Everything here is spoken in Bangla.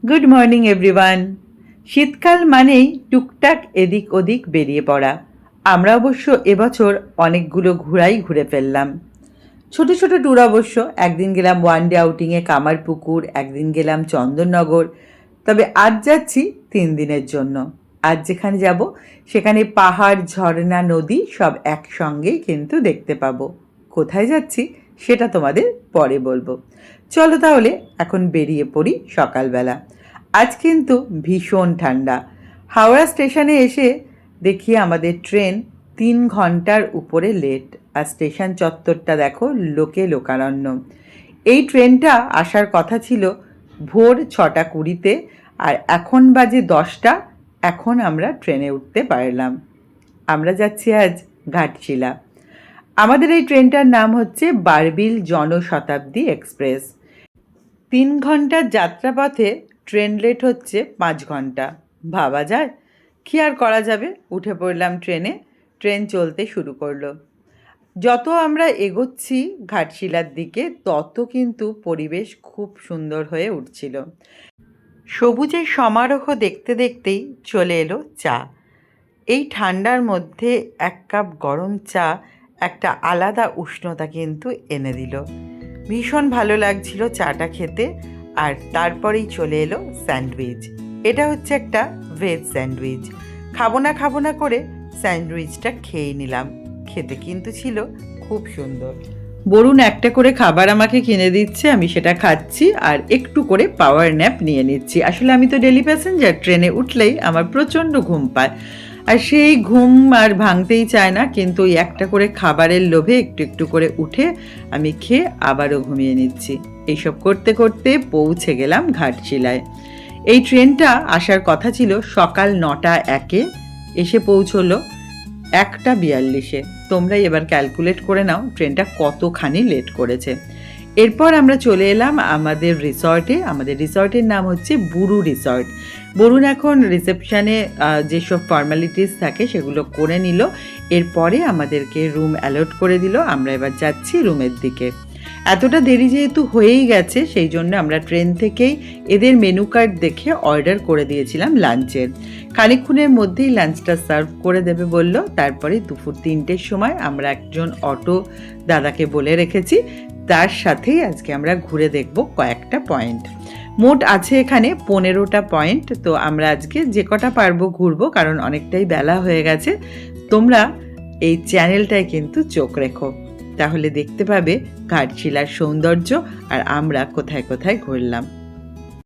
Good morning everyone. শীতকাল মানেই টুকটাক এদিক ওদিক বেরিয়ে পড়া। আমরা অবশ্য এবছর অনেকগুলো ঘুরে ফেললাম। ছোট ছোট ট্যুর অবশ্য। একদিন গেলাম ওয়ান ডে আউটিংয়ে কামারপুকুর, একদিন গেলাম চন্দননগর। তবে আজ যাচ্ছি 3 দিনের জন্য। আজ যেখানে যাব সেখানে পাহাড়, ঝর্ণা, নদী সব একসঙ্গেই কিন্তু দেখতে পাবো। কোথায় যাচ্ছি সেটা তোমাদের পরে বলবো। চলো তাহলে এখন বেরিয়ে পড়ি সকালবেলা। আজ কিন্তু ভীষণ ঠান্ডা। হাওড়া স্টেশনে এসে দেখি আমাদের ট্রেন 3 ঘন্টার উপরে লেট। আর স্টেশন চত্বরটা দেখো লোকে লোকারণ্য। এই ট্রেনটা আসার কথা ছিল ভোর 6:20-তে, আর এখন বাজে 10টা। এখন আমরা ট্রেনে উঠতে পারলাম। আমরা যাচ্ছি আজ ঘাটশিলা। আমাদের এই ট্রেনটার নাম হচ্ছে বারবিল জনশতাব্দী এক্সপ্রেস। 3 ঘন্টার যাত্রাপথে ট্রেন লেট হচ্ছে 5 ঘন্টা। ভাবা যায়? কী আর করা যাবে, উঠে পড়লাম ট্রেনে। ট্রেন চলতে শুরু করলো। যত আমরা এগোচ্ছি ঘাটশিলার দিকে তত কিন্তু পরিবেশ খুব সুন্দর হয়ে উঠছিল। সবুজের সমারোহ দেখতে দেখতেই চলে এলো চা। এই ঠান্ডার মধ্যে 1 কাপ গরম চা একটা আলাদা উষ্ণতা কিন্তু এনে দিল। ভীষণ ভালো লাগছিল চাটা খেতে। আর তারপরেই চলে এলো স্যান্ডউইচ। এটা হচ্ছে একটা ভেজ স্যান্ডউইচ। খাবো না করে স্যান্ডউইচটা খেয়ে নিলাম। খেতে কিন্তু ছিল খুব সুন্দর। বরুণ একটা করে খাবার আমাকে কিনে দিচ্ছে, আমি সেটা খাচ্ছি আর একটু করে পাওয়ার ন্যাপ নিয়ে নিচ্ছি। আসলে আমি তো ডেলি প্যাসেঞ্জার, ট্রেনে উঠলেই আমার প্রচণ্ড ঘুম পায়। আর সেই ঘুম আর ভাঙতেই চায় না, কিন্তু ওই একটা করে খাবারের লোভে একটু একটু করে উঠে আমি খেয়ে আবারও ঘুমিয়ে নিচ্ছি। এইসব করতে করতে পৌঁছে গেলাম ঘাটশিলায়। এই ট্রেনটা আসার কথা ছিল সকাল 9:01-এ, এসে পৌঁছলো 1:42-এ। তোমরাই এবার ক্যালকুলেট করে নাও ট্রেনটা কতখানি লেট করেছে। এরপর আমরা চলে এলাম আমাদের রিসর্টে। আমাদের রিসর্টের নাম হচ্ছে বুরু রিসর্ট। বরুণ এখন রিসেপশানে যেসব ফর্মালিটিস থাকে সেগুলো করে নিল। এরপরে আমাদেরকে রুম অ্যালট করে দিল। আমরা এবার যাচ্ছি রুমের দিকে। এতটা দেরি যেহেতু হয়েই গেছে, সেই জন্য আমরা ট্রেন থেকেই এদের মেনু কার্ড দেখে অর্ডার করে দিয়েছিলাম লাঞ্চের। খানিকক্ষণের মধ্যেই লাঞ্চটা সার্ভ করে দেবে বলল। তারপরে দুপুর 3টের সময় আমরা একজন অটো দাদাকে বলে রেখেছি, তার সাথেই আজকে আমরা ঘুরে দেখব কয়েকটা পয়েন্ট। মোট আছে এখানে 15টা পয়েন্ট। তো আমরা আজকে যে কটা পারবো ঘুরবো, কারণ অনেকটাই বেলা হয়ে গেছে। তোমরা এই চ্যানেলটায় কিন্তু চোখ রেখো, তাহলে দেখতে পাবে ঘাটশিলার সৌন্দর্য আর আমরা কোথায় কোথায় ঘুরলাম।